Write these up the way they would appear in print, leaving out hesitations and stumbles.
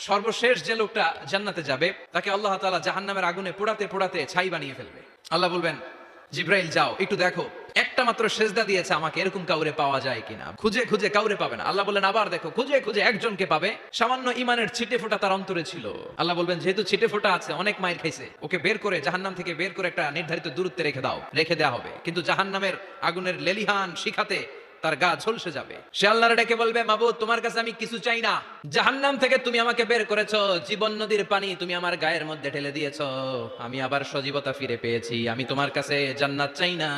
সর্বশেষ যে লোকটা জান্নাতে যাবে তাকে আল্লাহ তাআলা জাহান্নামের আগুনে পোড়াতে পোড়াতে ছাই বানিয়ে ফেলবে। আল্লাহ বলবেন, জিব্রাইল যাও একটু দেখো একটা মাত্র সেজদা দিয়েছে আমাকে, এরকম কাউরে পাওয়া যায় কিনা। খুঁজে খুঁজে কাউরে পাবে না। আল্লাহ বললেন আবার দেখো, খুঁজে খুঁজে একজনকে পাবে, সামান্য ইমানের ছিটে ফোঁটা তার অন্তরে ছিল। আল্লাহ বলবেন যেহেতু ছিটে ফোঁটা আছে, অনেক মাইর খাইছে, ওকে বের করে জাহান্নাম থেকে বের করে একটা নির্ধারিত দূরত্বে রেখে দাও, রেখে দেওয়া হবে। কিন্তু জাহান্নামের আগুনের লেলিহান শিখাতে তার গা ঝলসে যাবে। সে আল্লাহর ডেকে বলবে, মাবুদ তোমার কাছে আমি কিছু চাই না, জাহান্নাম থেকে তুমি আমাকে বের করেছো, জীবন নদীর পানি তুমি আমার গায়ের মধ্যে ঢেলে দিয়েছো, আমি আবার সজীবতা ফিরে পেয়েছি, আমি তোমার কাছে জান্নাত চাই না,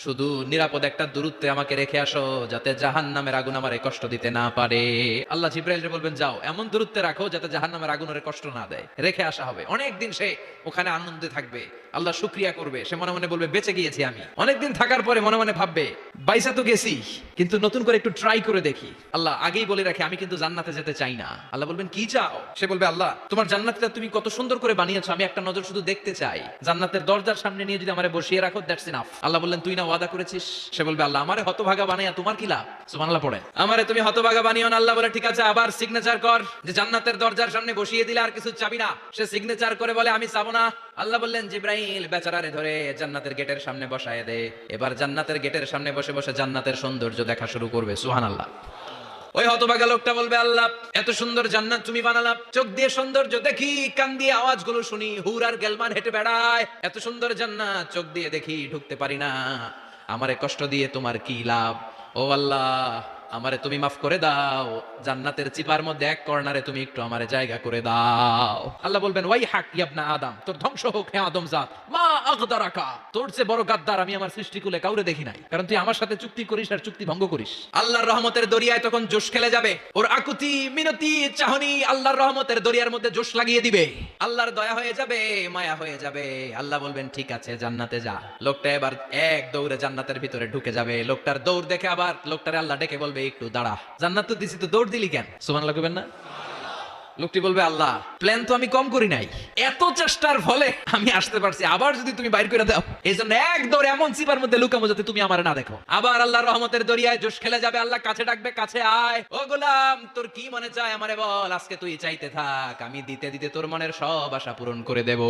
শুধু নিরাপদ একটা দূরত্বে আমাকে রেখে আসো যাতে জাহান্নামের আগুন আমারে কষ্ট দিতে না পারে। আল্লাহ জিব্রাইলকে বলবেন যাও এমন দূরত্বে রাখো যাতে জাহান্নামের আগুন ওরে কষ্ট না দেয়, রেখে আসা হবে। অনেকদিন সে ওখানে আনন্দে থাকবে, আল্লাহ শুকরিয়া করবে, সে মনে মনে বলবে বেঁচে গিয়েছি আমি। অনেকদিন থাকার পরে মনে মনে ভাববে বাইসা তো গেছি, কিন্তু নতুন করে একটু ট্রাই করে দেখি। আল্লাহ আগেই বলে রাখে আমি কিন্তু জান্নাতে যেতে চাই না। আল্লাহ বলবেন কি চাও? সে বলবে আল্লাহ তোমার জান্নাতটা তুমি কত সুন্দর করে বানিয়েছো, আমি একটা নজর শুধু দেখতে চাই, জান্নাতের দরজার সামনে নিয়ে যদি আমারে বসিয়ে রাখো দ্যাটস ইনাফ। আল্লাহ বললেন তুই না ওয়াদা করেছিস। সে বলবে আল্লাহ আমারে হতভাগা বানাইয়া তোমার কি লাভ? সুবহানাল্লাহ পড়ে, আমারে তুমি হতভাগা বানিও না। আল্লাহ বলে ঠিক আছে, আবার সিগনেচার কর যে জান্নাতের দরজার সামনে বসিয়ে দিলে আর কিছু চাবি না। সে সিগনেচার করে বলে আমি চাবো না। আল্লাহ বললেন জিব্রাইল বেচারারে ধরে জান্নাতের গেটের সামনে বসায় দে, এবার জান্নাতের গেটের সামনে বসে বসে জান্নাতের সৌন্দর্য দেখা শুরু করবে। সুবহানাল্লাহ। ওই হতভাগা লোকটা বলবে আল্লাহ এত সুন্দর জান্নাত তুমি বানালা, চোখ দিয়ে সৌন্দর্য দেখি, কান দিয়ে আওয়াজগুলো শুনি, হুর আর গেলমান হেঁটে বেড়ায়, এত সুন্দর জান্নাত চোখ দিয়ে দেখি ঢুকতে পারি না, আমারে কষ্ট দিয়ে তোমার কি লাভ? ও আল্লাহ আমারে তুমি মাফ করে দাও, জান্নাতের চিপার মধ্যে এক কর্নারে তুমি একটু আমারে জায়গা করে দাও। আল্লাহ বলবেন ওয়াই হাক ইবনা আদম, তোর ধ্বংস হোক হে আদম জাত, মা আগদারাকা, তোর চেয়ে বড় গাদ্দার আমি আমার সৃষ্টিকুলে কাউরে দেখি নাই, কারণ তুই আমার সাথে চুক্তি করিস আর চুক্তি ভঙ্গ করিস। আল্লাহর রহমতের দরিয়ায় তখন জোশ খেলে যাবে, ওর আকুতি মিনতি চাহনি আল্লাহর রহমতের দরিয়ার মধ্যে জোশ লাগিয়ে দিবে, আল্লাহর দয়া হয়ে যাবে, মায়া হয়ে যাবে। আল্লাহ বলবেন ঠিক আছে জান্নাতে যা। লোকটা এবার এক দৌড়ে জান্নাতের ভিতরে ঢুকে যাবে। লোকটার দৌড় দেখে আবার লোকটারে আল্লাহ ডেকে বলবে একটু দাঁড়া, জান্নাত তো দিছি, তো দৌড় দিলি কেন? সুবহানাল্লাহ কইবেন না? লোকটি বলবে আল্লাহ প্ল্যান তো আমি কম করি নাই, এত চেষ্টার ফলে আমি আসতে পারছি, আবার যদি তুমি বাইর করে দাও, এই জন্য এক দৌড়ে এমন চিপার মধ্যে লুকামো যাতে তুমি আমার না দেখো। আবার আল্লাহর রহমতের দরিয়ায় জোশ খেলে যাবে, আল্লাহ কাছে ডাকবে, কাছে আয়, ও গোলাম তোর কি মনে চায় আমারে বল, আজকে তুই চাইতে থাক, আমি দিতে দিতে তোর মনের সব আশা পূরণ করে দেব।